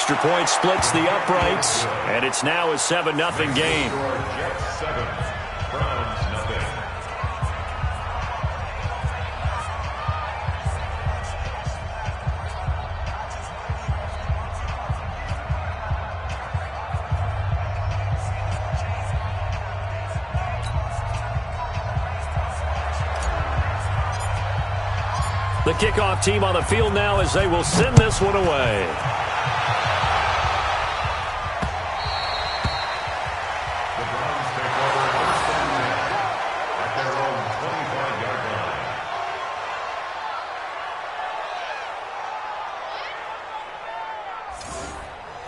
extra point splits the uprights, and it's now a 7-0 game. Jets 7, Browns nothing. The kickoff team on the field now as they will send this one away. The Browns take over first and 10 at their own 25-yard line.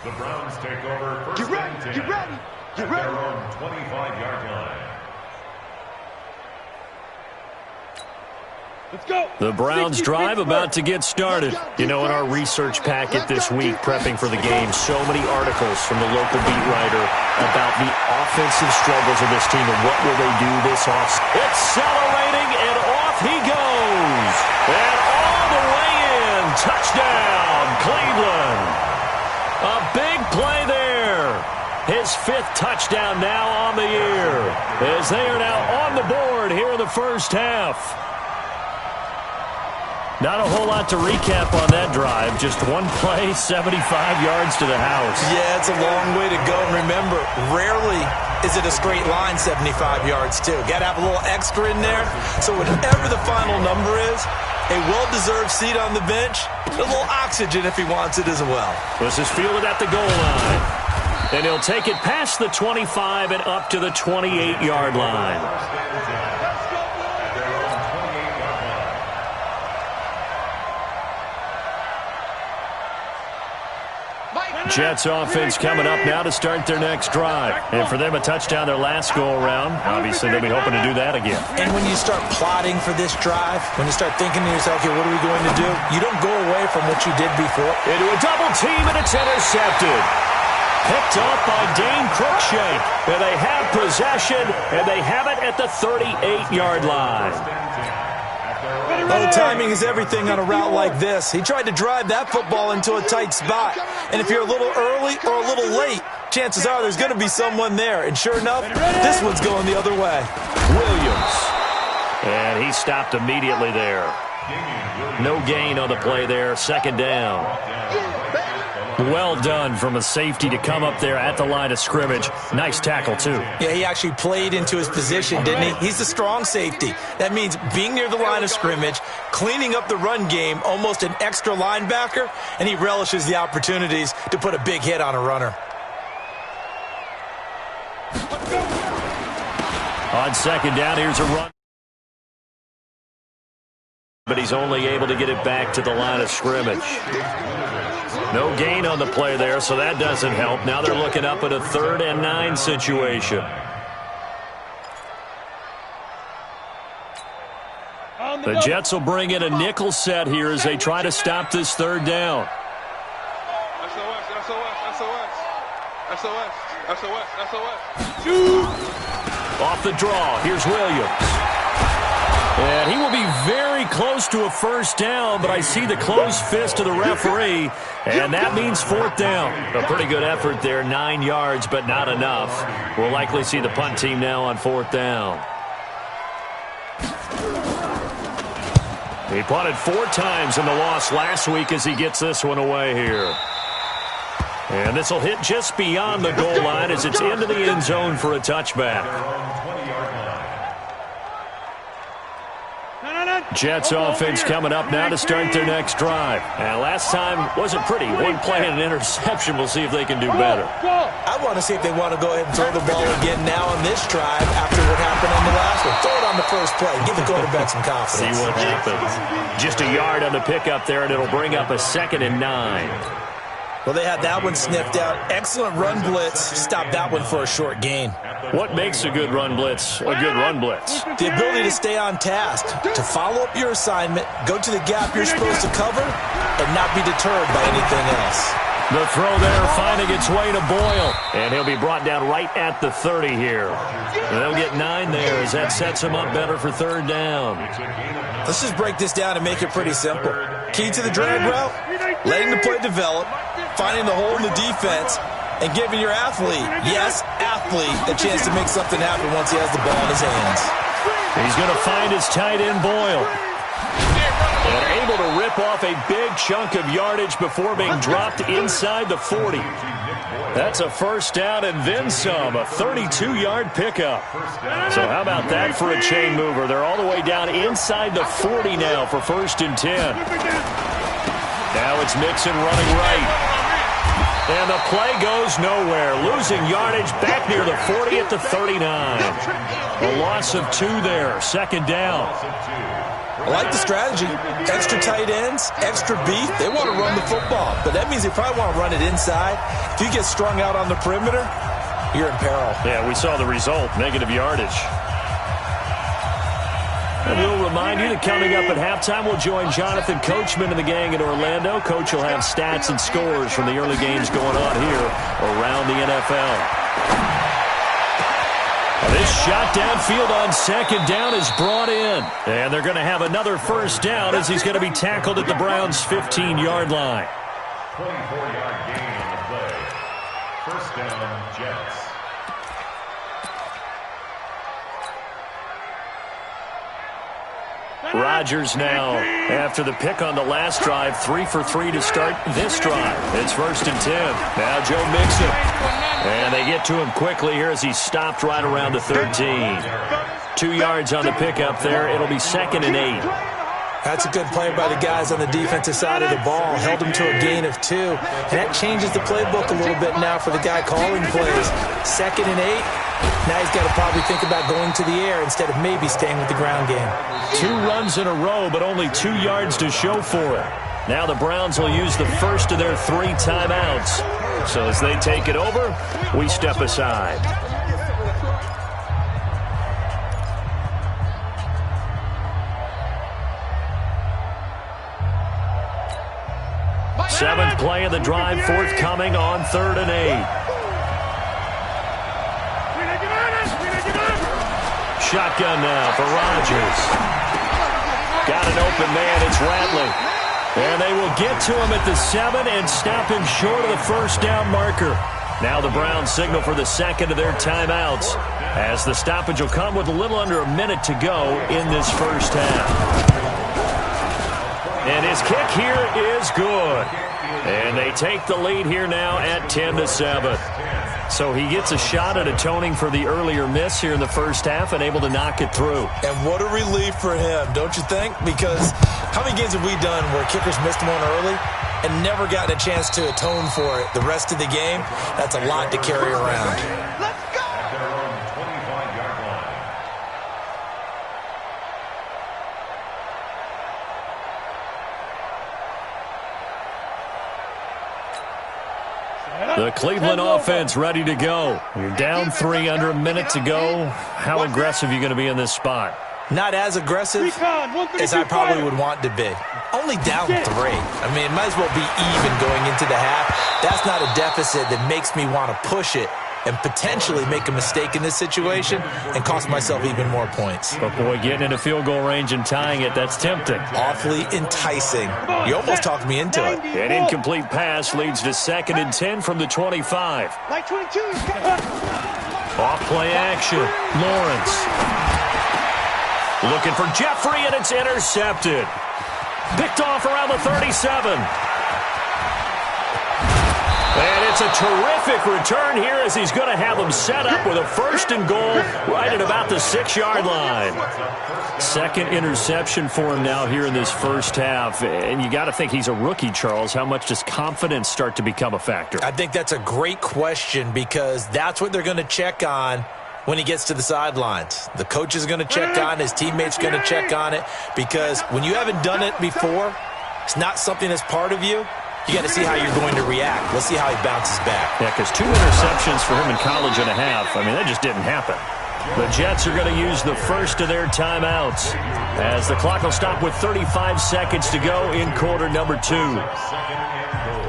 The Browns take over first and 10 at their own 25-yard line. Let's go. The Browns drive about to get started. You know, in our research packet this week, prepping for the game, so many articles from the local beat writer about the offensive struggles of this team and what will they do this offseason. Accelerating, and off he goes. And all the way in. Touchdown, Cleveland. A big play there. His 5th touchdown now on the year, as they are now on the board here in the first half. Not a whole lot to recap on that drive. Just one play, 75 yards to the house. Yeah, it's a long way to go. And remember, rarely is it a straight line 75 yards, too. Got to have a little extra in there. So whatever the final number is, a well-deserved seat on the bench, a little oxygen if he wants it as well. This is fielded at the goal line. And he'll take it past the 25 and up to the 28-yard line. Jets offense coming up now to start their next drive. And for them, a touchdown their last go-around. Obviously, they'll be hoping to do that again. And when you start plotting for this drive, when you start thinking to yourself, okay, what are we going to do? You don't go away from what you did before. Into a double team, and it's intercepted. Picked off by Dane Cruikshank. And they have possession, and they have it at the 38-yard line. Oh, timing is everything on a route like this. He tried to drive that football into a tight spot. And if you're a little early or a little late, chances are there's going to be someone there. And sure enough, this one's going the other way. Williams. And he stopped immediately there. No gain on the play there. Second down. Well done from a safety to come up there at the line of scrimmage. Nice tackle, too. Yeah, he actually played into his position, didn't he? He's a strong safety. That means being near the line of scrimmage, cleaning up the run game, almost an extra linebacker, and he relishes the opportunities to put a big hit on a runner. On second down, here's a run. But he's only able to get it back to the line of scrimmage. No gain on the play there, so that doesn't help. Now they're looking up at a 3rd and 9 situation. The Jets will bring in a nickel set here as they try to stop this 3rd down. Off the draw, here's Williams. And he will be very close to a first down, but I see the closed fist of the referee, and that means 4th down. A pretty good effort there, 9 yards, but not enough. We'll likely see the punt team now on 4th down. He punted 4 times in the loss last week as he gets this one away here. And this will hit just beyond the goal line as it's into the end zone for a touchback. Jets offense coming up now to start their next drive. And last time wasn't pretty. One play and an interception. We'll see if they can do better. I want to see if they want to go ahead and throw the ball again now on this drive after what happened on the last one. Throw it on the first play. Give the quarterback some confidence. See what happens. Just a yard on the pickup there, and it'll bring up a 2nd and 9. Well, they had that one sniffed out. Excellent run blitz. Stop that one for a short gain. What makes a good run blitz a good run blitz? The ability to stay on task, to follow up your assignment, go to the gap you're supposed to cover, and not be deterred by anything else. The throw there finding its way to Boyle. And he'll be brought down right at the 30 here. And they'll get 9 there as that sets him up better for 3rd down. Let's just break this down and make it pretty simple. Key to the drag route, letting the play develop, finding the hole in the defense and giving your athlete, yes, athlete, a chance to make something happen once he has the ball in his hands. He's going to find his tight end, Boyle. And able to rip off a big chunk of yardage before being dropped inside the 40. That's a first down and then some, a 32-yard pickup. So how about that for a chain mover? They're all the way down inside the 40 now for 1st and 10. Now it's Mixon running right. And the play goes nowhere. Losing yardage back near the 40 at the 39. A loss of 2 there. 2nd down. I like the strategy. Extra tight ends, extra beef. They want to run the football, but that means they probably want to run it inside. If you get strung out on the perimeter, you're in peril. Yeah, we saw the result, negative yardage. And we'll remind you that coming up at halftime, we'll join Jonathan Coachman and the gang in Orlando. Coach will have stats and scores from the early games going on here around the NFL. This shot downfield on 2nd down is brought in. And they're going to have another first down as he's going to be tackled at the Browns' 15-yard line. 24-yard gain on the play. First down, Jets. Rodgers now, after the pick on the last drive, 3 for 3 to start this drive. It's 1st and 10. Now Joe Mixon. And they get to him quickly here as he's stopped right around the 13. 2 yards on the pickup there. It'll be 2nd and 8. That's a good play by the guys on the defensive side of the ball. Held him to a gain of 2. And that changes the playbook a little bit now for the guy calling plays. 2nd and 8. Now he's got to probably think about going to the air instead of maybe staying with the ground game. 2 runs in a row, but only 2 yards to show for it. Now the Browns will use the first of their 3 timeouts. So as they take it over, we step aside. Seventh play of the drive forthcoming on 3rd and 8. Shotgun now for Rodgers. Got an open man. It's Ratley. And they will get to him at the 7 and stop him short of the first down marker. Now the Browns signal for the 2nd of their timeouts as the stoppage will come with a little under a minute to go in this first half. And his kick here is good. And they take the lead here now at 10-7. So he gets a shot at atoning for the earlier miss here in the first half and able to knock it through. And what a relief for him, don't you think? Because how many games have we done where kickers missed one early and never gotten a chance to atone for it the rest of the game? That's a lot to carry around. At their own 25-yard line. The Cleveland offense ready to go. You're down 3 under a minute to go. How aggressive are you going to be in this spot? Not as aggressive as I probably would want to be. Only down 3. I mean, it might as well be even going into the half. That's not a deficit that makes me want to push it and potentially make a mistake in this situation and cost myself even more points. But boy, getting into field goal range and tying it, that's tempting. Awfully enticing. You almost talked me into it. An incomplete pass leads to 2nd and 10 from the 25. Like 22. Off play action. Lawrence. Looking for Jeffrey, and it's intercepted. Picked off around the 37. And it's a terrific return here as he's going to have him set up with a 1st and goal right at about the 6-yard line. 2nd interception for him now here in this first half. And you got to think he's a rookie, Charles. How much does confidence start to become a factor? I think that's a great question because that's what they're going to check on when he gets to the sidelines. The coach is going to check on it. His teammates going to check on it because when you haven't done it before, it's not something that's part of you. You got to see how you're going to react. Let's see how he bounces back. Yeah, because 2 interceptions for him in college and a half. I mean, that just didn't happen. The Jets are going to use the first of their timeouts as the clock will stop with 35 seconds to go in quarter number 2. 2nd and goal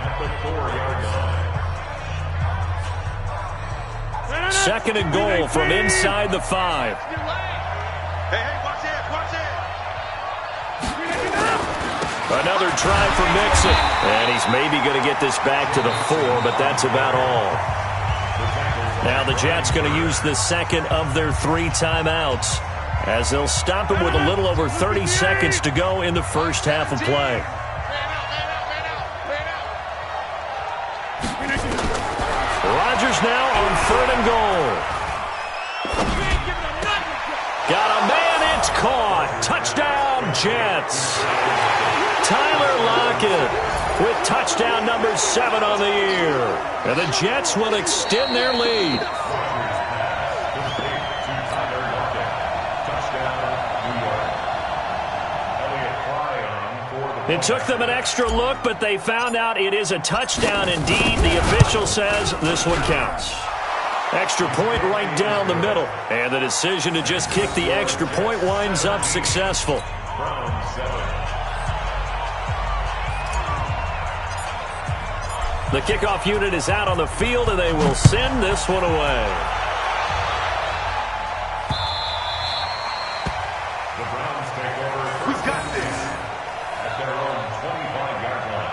at the 4-yard line. 2nd and goal from inside the 5. Another try for Mixon. And he's maybe going to get this back to the 4, but that's about all. Now the Jets going to use the second of their 3 timeouts, as they'll stop it with a little over 30 seconds to go in the first half of play. Rodgers now on 3rd and goal. Got a man, it's caught. Touchdown, Jets. Tyler Lockett with touchdown number 7 on the year. And the Jets will extend their lead. It took them an extra look, but they found out it is a touchdown indeed. The official says this one counts. Extra point right down the middle. And the decision to just kick the extra point winds up successful. The kickoff unit is out on the field, and they will send this one away. The Browns take over. We've got this at their own 25-yard line.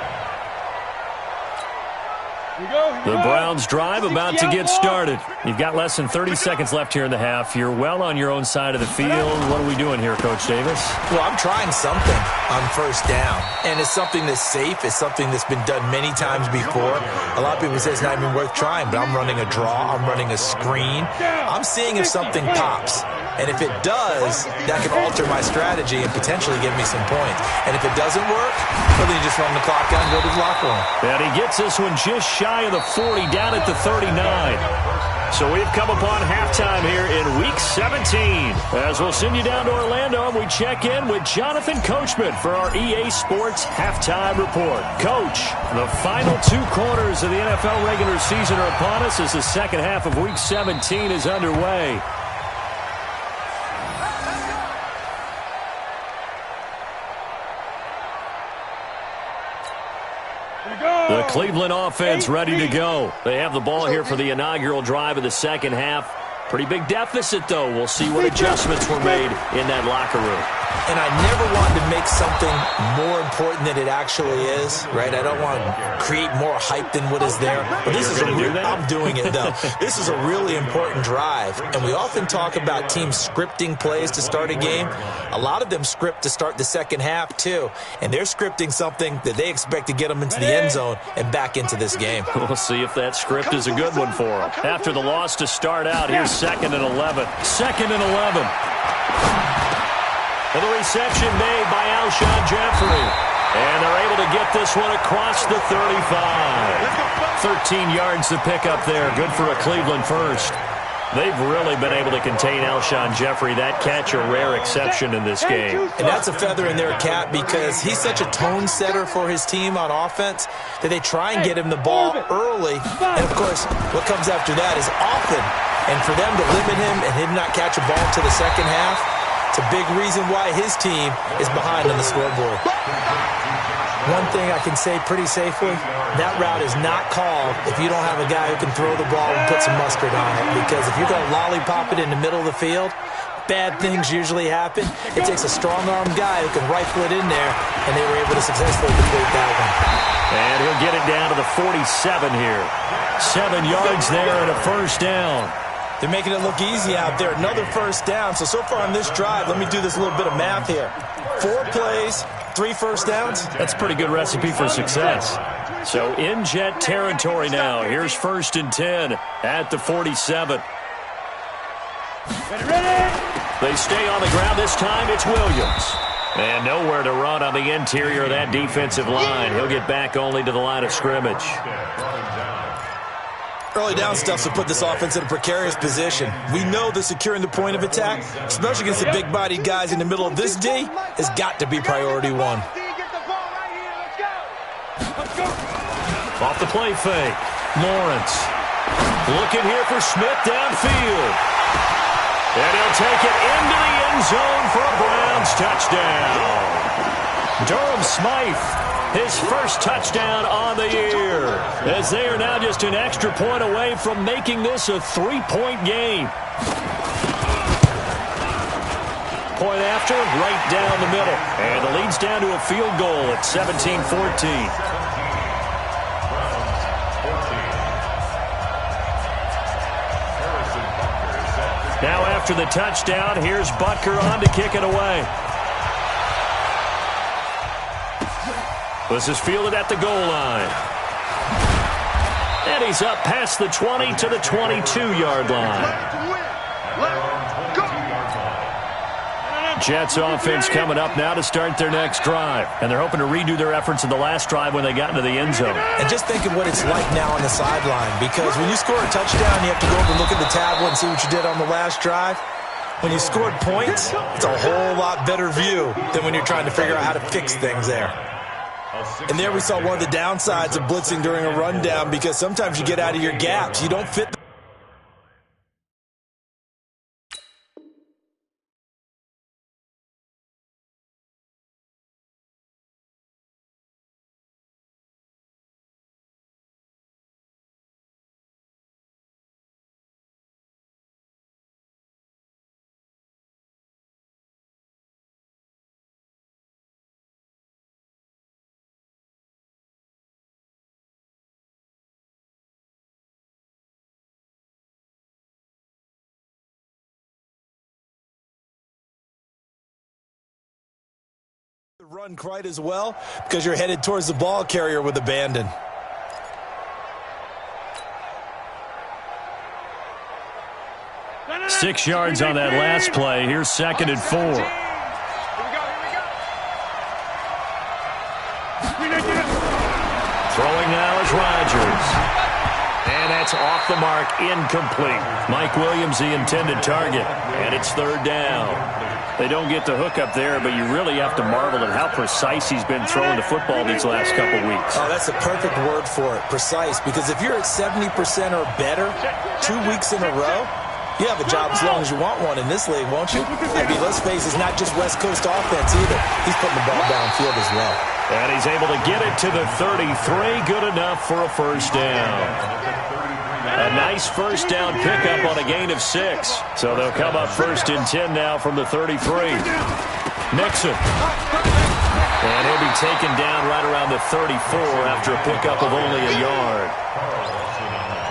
The Browns drive about to get started. You've got less than 30 seconds left here in the half. You're well on your own side of the field. What are we doing here, Coach Davis? Well, I'm trying something on first down, and it's something that's safe. It's something that's been done many times before. A lot of people say it's not even worth trying, but I'm running a draw. I'm running a screen. I'm seeing if something pops. And if it does, that can alter my strategy and potentially give me some points. And if it doesn't work, well, then you just run the clock down and go to the locker room. And he gets this one just shy of the 40, down at the 39. So we've come upon halftime here in Week 17. As we'll send you down to Orlando, and we check in with Jonathan Coachman for our EA Sports Halftime Report. Coach, the final 2 quarters of the NFL regular season are upon us as the second half of Week 17 is underway. The Cleveland offense ready to go. They have the ball here for the inaugural drive of the second half. Pretty big deficit, though. We'll see what adjustments were made in that locker room. And I never wanted to make something more important than it actually is, right? I don't want to create more hype than what is there. But this is I'm doing it, though. This is a really important drive. And we often talk about teams scripting plays to start a game. A lot of them script to start the second half, too. And they're scripting something that they expect to get them into the end zone and back into this game. We'll see if that script is a good one for them. After the loss to start out, here's 2nd and 11. 2nd and 11. And the reception made by Alshon Jeffrey. And they're able to get this one across the 35. 13 yards to pick up there. Good for a Cleveland first. They've really been able to contain Alshon Jeffrey. That catch a rare exception in this game. And that's a feather in their cap because he's such a tone setter for his team on offense that they try and get him the ball early. And, of course, what comes after that is often. And for them to limit him and him not catch a ball until the second half, it's a big reason why his team is behind on the scoreboard. One thing I can say pretty safely, that route is not called if you don't have a guy who can throw the ball and put some mustard on it. Because if you're going to lollipop it in the middle of the field, bad things usually happen. It takes a strong-armed guy who can rifle it in there, and they were able to successfully complete that one. And he'll get it down to the 47 here. 7 yards there and a first down. They're making it look easy out there. Another first down. So far on this drive, let me do this little bit of math here. 4 plays, 3 first downs. That's a pretty good recipe for success. So in Jet territory now. Here's 1st and 10 at the 47. They stay on the ground this time. It's Williams. And nowhere to run on the interior of that defensive line. He'll get back only to the line of scrimmage. Early down stuff will put this offense in a precarious position. We know that securing the point of attack, especially against the big-bodied guys in the middle of this D, has got to be priority 1. Off the play fake. Lawrence. Looking here for Smith downfield. And he'll take it into the end zone for a Browns touchdown. Durham Smythe. His first touchdown on the year, as they are now just an extra point away from making this a 3-point game. point after, right down the middle. And the lead's down to a field goal at 17-14. Now after the touchdown, here's Butker on to kick it away. This is fielded at the goal line. And he's up past the 20 to the 22-yard line. Jets offense coming up now to start their next drive. And they're hoping to redo their efforts in the last drive when they got into the end zone. And just think of what it's like now on the sideline. Because when you score a touchdown, you have to go over and look at the tablet and see what you did on the last drive. When you scored points, it's a whole lot better view than when you're trying to figure out how to fix things there. And there we saw one of the downsides of blitzing during a rundown, because sometimes you get out of your gaps. You don't fit the run quite as well, because you're headed towards the ball carrier with abandon. Six yards on that last play. Here's 2nd and 4. Throwing now is Rodgers. And that's off the mark, incomplete. Mike Williams, the intended target. And it's 3rd down. They don't get the hook up there, but you really have to marvel at how precise he's been throwing the football these last couple weeks. Oh, that's the perfect word for it, precise. Because if you're at 70% or better 2 weeks in a row, you have a job as long as you want one in this league, won't you? I mean, let's face it, it's not just West Coast offense either. He's putting the ball downfield as well. And he's able to get it to the 33. Good enough for a first down. A nice first down pickup on a gain of 6. So they'll come up 1st and 10 now from the 33. Nixon. And he'll be taken down right around the 34 after a pickup of only a yard.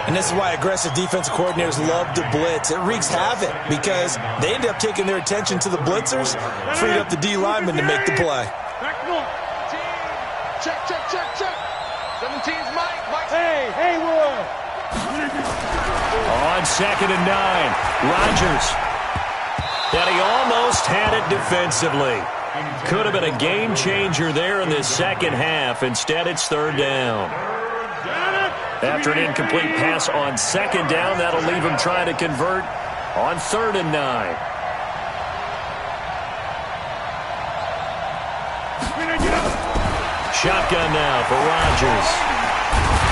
And this is why aggressive defensive coordinators love to blitz. It wreaks havoc because they end up taking their attention to the blitzers, freed up the D lineman to make the play. Check. 17's Mike. Hey, Roy. On 2nd and 9, Rodgers. And he almost had it defensively. Could have been a game changer there in this second half. Instead, it's 3rd down. After an incomplete pass on 2nd down, that'll leave him trying to convert on 3rd and 9. Shotgun now for Rodgers.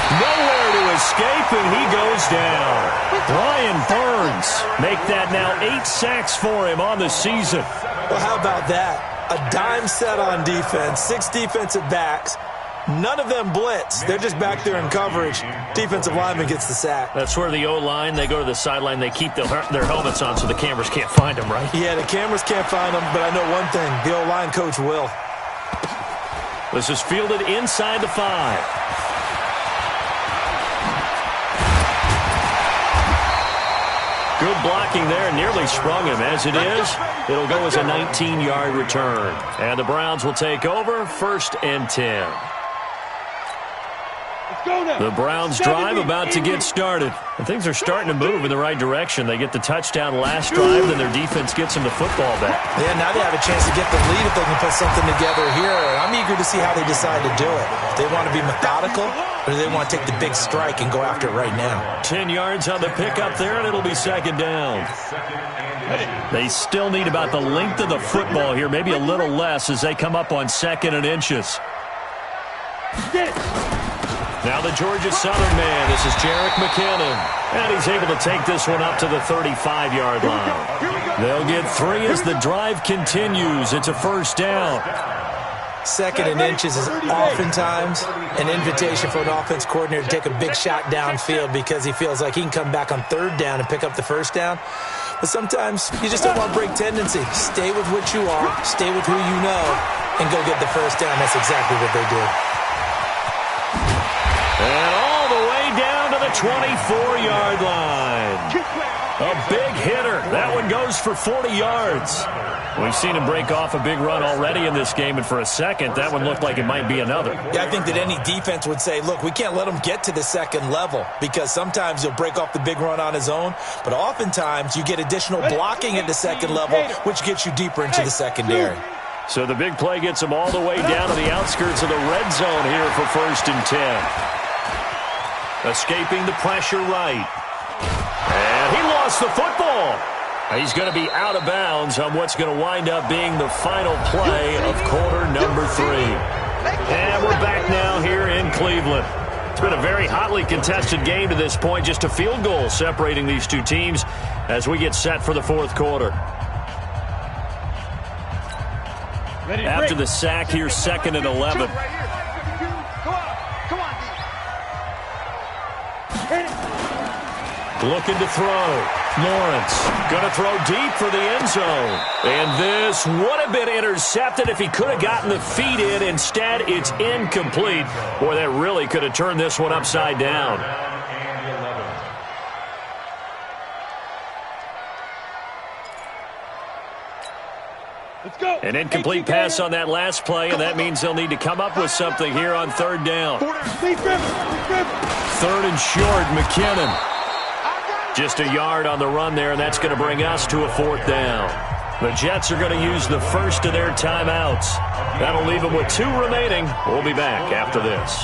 Nowhere to escape, and he goes down. Brian Burns make that now 8 sacks for him on the season. Well, how about that? A dime set on defense, 6 defensive backs. None of them blitz. They're just back there in coverage. Defensive lineman gets the sack. That's where the O-line, they go to the sideline, they keep their helmets on so the cameras can't find them, right? Yeah, the cameras can't find them, but I know one thing. The O-line coach will. This is fielded inside the 5. Good blocking there, nearly sprung him. As it is, it'll go as a 19-yard return. And the Browns will take over, 1st and 10. The Browns drive about to get started. And things are starting to move in the right direction. They get the touchdown last drive, then their defense gets them the football back. Yeah, now they have a chance to get the lead if they can put something together here. I'm eager to see how they decide to do it. They want to be methodical, or do they want to take the big strike and go after it right now? 10 yards on the pickup there, and it'll be 2nd down. They still need about the length of the football here, maybe a little less as they come up on 2nd and inches. Now the Georgia Southern man, this is Jerick McKinnon. And he's able to take this one up to the 35-yard line. They'll get 3 as the drive continues. It's a 1st down. 2nd and inches is oftentimes an invitation for an offense coordinator to take a big shot downfield because he feels like he can come back on 3rd down and pick up the 1st down. But sometimes you just don't want to break tendency. Stay with what you are, stay with who you know, and go get the first down. That's exactly what they did. And all the way down to the 24-yard line. A big hitter. That one goes for 40 yards. We've seen him break off a big run already in this game, and for a second, that one looked like it might be another. Yeah, I think that any defense would say, look, we can't let him get to the second level because sometimes he'll break off the big run on his own, but oftentimes you get additional blocking at the second level, which gets you deeper into the secondary. So the big play gets him all the way down to the outskirts of the red zone here for 1st and 10. Escaping the pressure right. And he lost the football. He's going to be out of bounds on what's going to wind up being the final play of quarter number 3. And we're back now here in Cleveland. It's been a very hotly contested game to this point. Just a field goal separating these two teams as we get set for the 4th quarter. After the sack here, 2nd and 11. Looking to throw. Lawrence going to throw deep for the end zone. And this would have been intercepted if he could have gotten the feet in. Instead, it's incomplete. Boy, that really could have turned this one upside down. An incomplete pass on that last play, and that means they'll need to come up with something here on 3rd down. 3rd and short, McKinnon. Just a yard on the run there, and that's going to bring us to a 4th down. The Jets are going to use the first of their timeouts. That'll leave them with 2 remaining. We'll be back after this.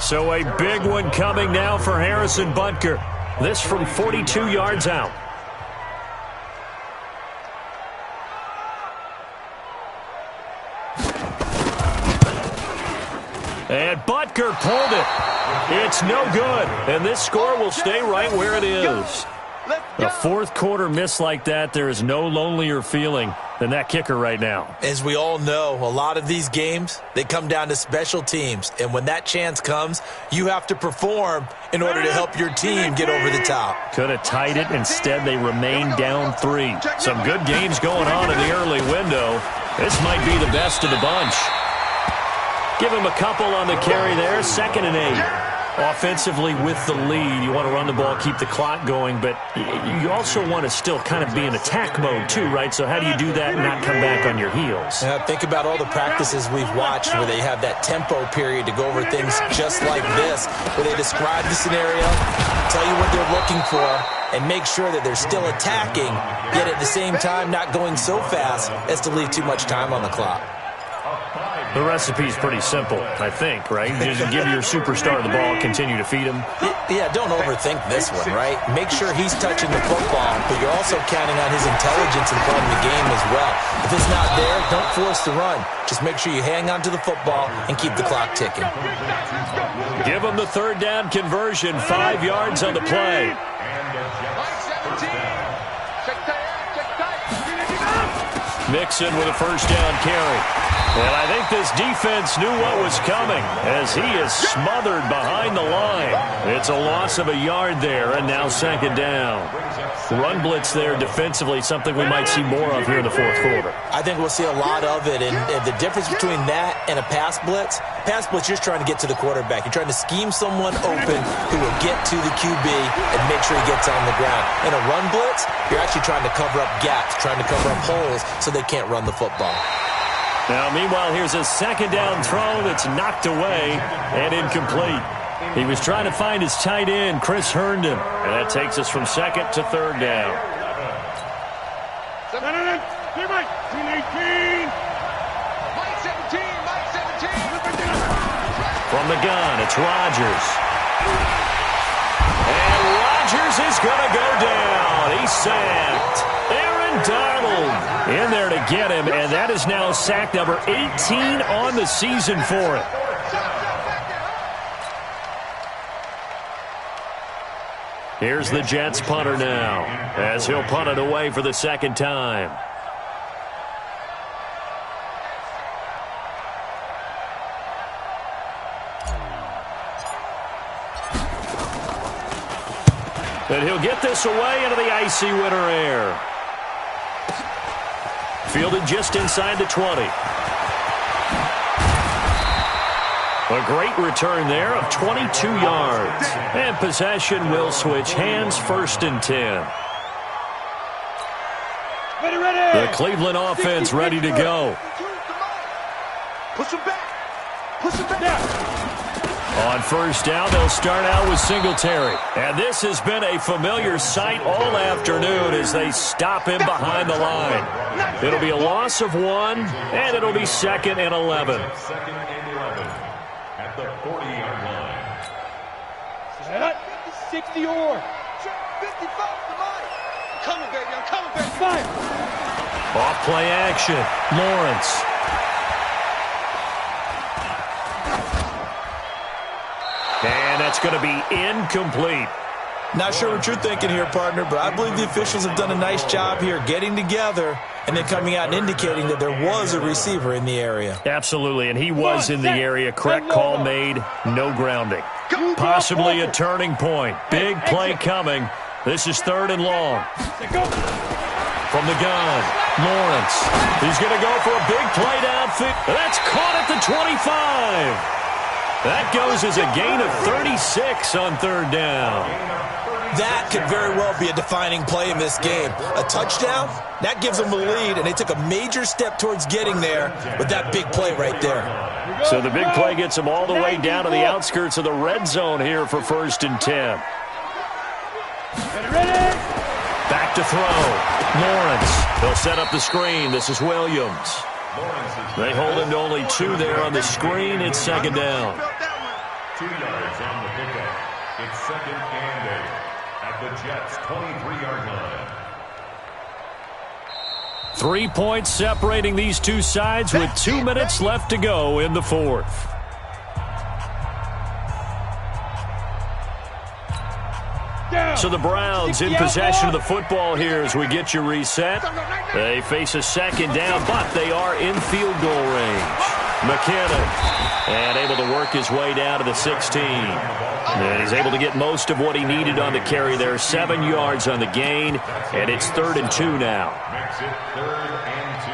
So a big one coming now for Harrison Butker. This from 42 yards out. And Butker pulled it. It's no good. And this score will stay right where it is. A 4th quarter miss like that, there is no lonelier feeling than that kicker right now. As we all know, a lot of these games, they come down to special teams. And when that chance comes, you have to perform in order to help your team get over the top. Could have tied it. Instead, they remain down 3. Some good games going on in the early window. This might be the best of the bunch. Give him a couple on the carry there. 2nd and 8. Offensively with the lead, you want to run the ball, keep the clock going, but you also want to still kind of be in attack mode too, right? So how do you do that and not come back on your heels? Think about all the practices we've watched where they have that tempo period to go over things just like this, where they describe the scenario, tell you what they're looking for, and make sure that they're still attacking, yet at the same time not going so fast as to leave too much time on the clock. The recipe's pretty simple, I think, right? Just give your superstar the ball, continue to feed him. Yeah, don't overthink this one, right? Make sure he's touching the football, but you're also counting on his intelligence in playing the game as well. If it's not there, don't force the run. Just make sure you hang on to the football and keep the clock ticking. Give him the 3rd down conversion, 5 yards on the play. Mixon with a 1st down carry. And I think this defense knew what was coming as he is smothered behind the line. It's a loss of a yard there, and now 2nd down. Run blitz there defensively, something we might see more of here in the 4th quarter. I think we'll see a lot of it, and the difference between that and a pass blitz, you're just trying to get to the quarterback. You're trying to scheme someone open who will get to the QB and make sure he gets on the ground. In a run blitz, you're actually trying to cover up gaps, trying to cover up holes so they can't run the football. Now, meanwhile, here's a 2nd down throw that's knocked away and incomplete. He was trying to find his tight end, Chris Herndon, and that takes us from 2nd to 3rd down. From the gun, it's Rodgers. And Rodgers is going to go down. He's sacked. Aaron Donald in there to get him, and that is now sack number 18 on the season for him. Here's the Jets punter now as he'll punt it away for the 2nd time. And he'll get this away into the icy winter air. Fielded just inside the 20. A great return there of 22 yards. And possession will switch hands, 1st and 10. The Cleveland offense ready to go. Push him back. Push him back. On 1st down, they'll start out with Singletary. And this has been a familiar sight all afternoon as they stop him behind the line. It'll be a loss of 1, and it'll be 2nd and 11. 2nd and 11 at the 40-yard line. Set. 60 or. 55 somebody. I'm coming, baby. I'm coming, baby. Fire. Off play action. Lawrence. And that's going to be incomplete. Not sure what you're thinking here, partner, but I believe the officials have done a nice job here getting together and then coming out and indicating that there was a receiver in the area. Absolutely, and he was in the area. Correct call made. No grounding. Possibly a turning point. Big play coming. This is 3rd and long. From the gun, Lawrence. He's going to go for a big play downfield. That's caught at the 25. That goes as a gain of 36 on 3rd down. That could very well be a defining play in this game. A touchdown, that gives them a lead, and they took a major step towards getting there with that big play right there. So the big play gets them all the way down to the outskirts of the red zone here for 1st and 10. Back to throw. Lawrence. They'll set up the screen. This is Williams. They hold him to only 2 there on the screen. It's 2nd down. 2 yards on the pickup. It's 2nd and 8 at the Jets' 23-yard line. 3 points separating these two sides with 2 minutes left to go in the 4th. So the Browns in possession of the football here as we get you reset. They face a 2nd down, but they are in field goal range. McKinnon, and able to work his way down to the 16. And he's able to get most of what he needed on the carry there. 7 yards on the gain, and it's 3rd and 2 now. Makes it 3rd and 2.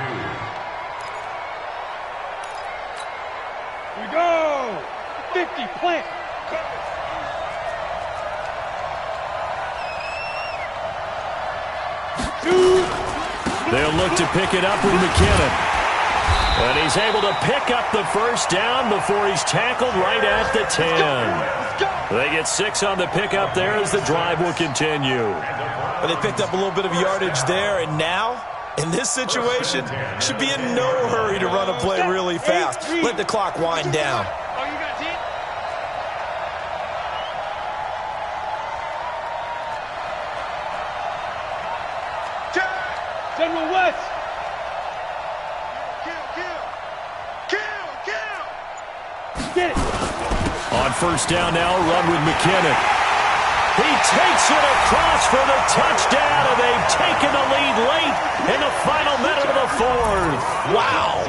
Here we go. 50, plant. They'll look to pick it up with McKinnon. And he's able to pick up the 1st down before he's tackled right at the 10. They get 6 on the pickup there as the drive will continue. But they picked up a little bit of yardage there, and now, in this situation, should be in no hurry to run a play really fast. Let the clock wind down. General West. Get it. On 1st down now, run with McKinnon. He takes it across for the touchdown, and they've taken the lead late in the final minute of the 4th. Wow.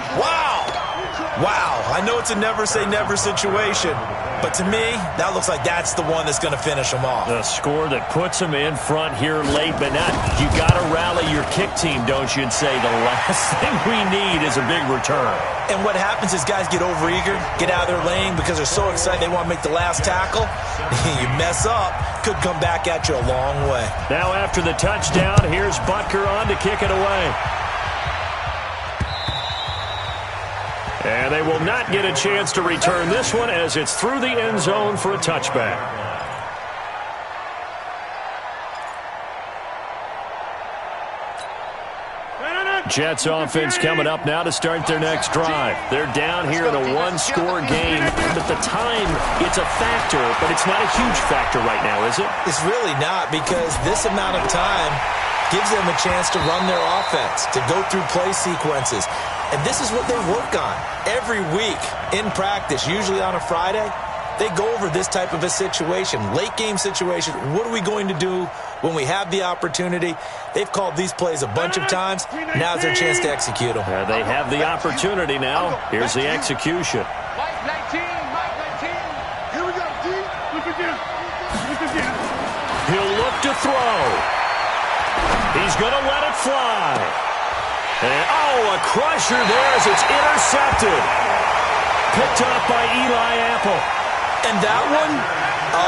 I know it's a never-say-never situation, but to me, that looks like that's the one that's going to finish them off. The score that puts them in front here late, but not. You got to rally your kick team, don't you, and say the last thing we need is a big return. And what happens is guys get overeager, get out of their lane because they're so excited they want to make the last tackle. You mess up, could come back at you a long way. Now after the touchdown, here's Butker on to kick it away. And they will not get a chance to return this one as it's through the end zone for a touchback. Jets offense coming up now to start their next drive. They're down here in a one-score game, but the time, it's a factor, but it's not a huge factor right now, is it? It's really not, because this amount of time gives them a chance to run their offense, to go through play sequences. And this is what they work on every week in practice, usually on a Friday. They go over this type of a situation, late game situation. What are we going to do when we have the opportunity? They've called these plays a bunch of times. Now's their chance to execute them. They have the opportunity now. Here's the execution. Mike 19, Mike 19. Here we go, D. Look again. Look again. He'll look to throw. He's going to let it fly. And, a crusher there as it's intercepted. Picked up by Eli Apple. And that one,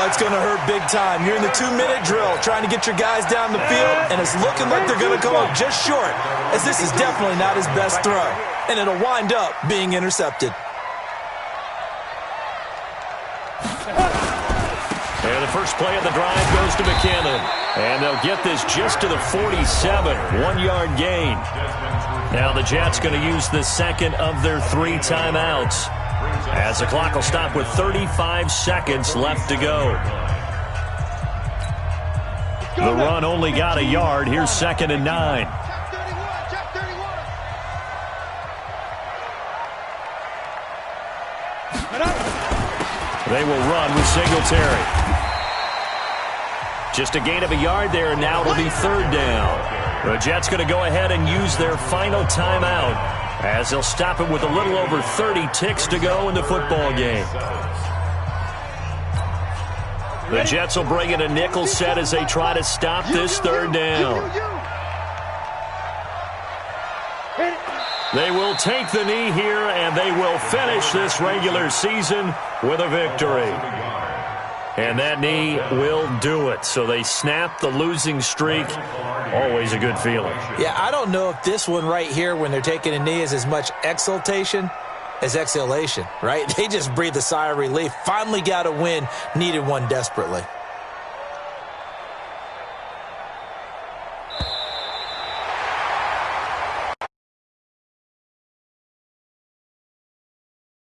it's going to hurt big time. You're in the 2-minute drill trying to get your guys down the field, and it's looking like they're going to come up just short, as this is definitely not his best throw. And it'll wind up being intercepted. And the first play of the drive goes to McKinnon. And they'll get this just to the 47, 1-yard gain. Now the Jets going to use the second of their 3 timeouts, as the clock will stop with 35 seconds left to go. The run only got a yard. Here's 2nd and 9. They will run with Singletary. Just a gain of a yard there, and now it'll be 3rd down. The Jets going to go ahead and use their final timeout, as they'll stop it with a little over 30 ticks to go in the football game. The Jets will bring in a nickel set as they try to stop this 3rd down. They will take the knee here, and they will finish this regular season with a victory. And that knee will do it. So they snap the losing streak. Always a good feeling. Yeah, I don't know if this one right here, when they're taking a knee, is as much exultation as exhalation, right? They just breathe a sigh of relief. Finally got a win. Needed one desperately.